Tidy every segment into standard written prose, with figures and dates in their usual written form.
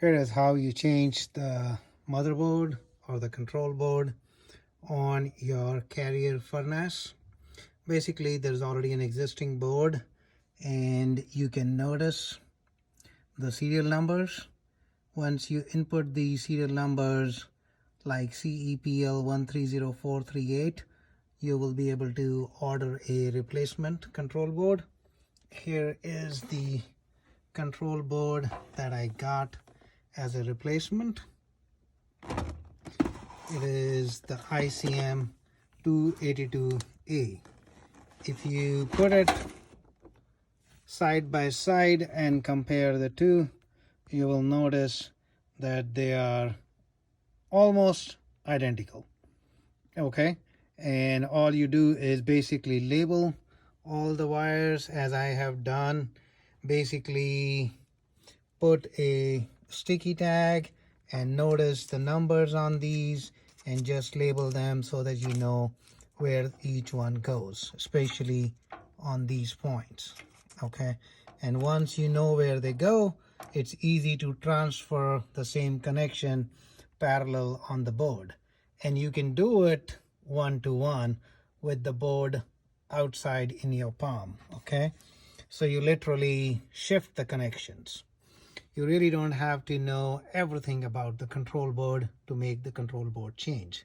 Here is how you change the motherboard or the control board on your carrier furnace. Basically, there's already an existing board and you can notice the serial numbers. Once you input the serial numbers like CEPL130438, you will be able to order a replacement control board. Here is the control board that I got as a replacement. It is the ICM 282A. If you put it side by side and compare the two, you will notice that they are almost identical. Okay, and all you do is basically label all the wires as I have done. Basically put a sticky tag and notice the numbers on these and just label them so that you know where each one goes, especially on these points. Okay, and once you know where they go, it's easy to transfer the same connection parallel on the board, and you can do it one-to-one with the board outside in your palm. Okay, so you literally shift the connections. You really don't have to know everything about the control board to make the control board change.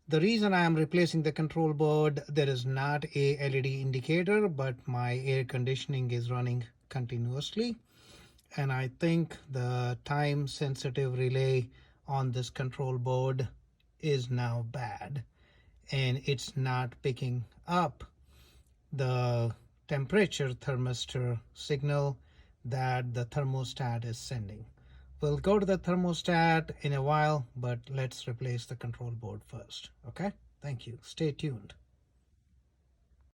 The reason I am replacing the control board, there is not a LED indicator, but my air conditioning is running continuously. And I think the time sensitive relay on this control board is now bad. And it's not picking up the temperature thermistor signal that the thermostat is sending. We'll go to the thermostat in a while, but let's replace the control board first. Okay, thank you. Stay tuned.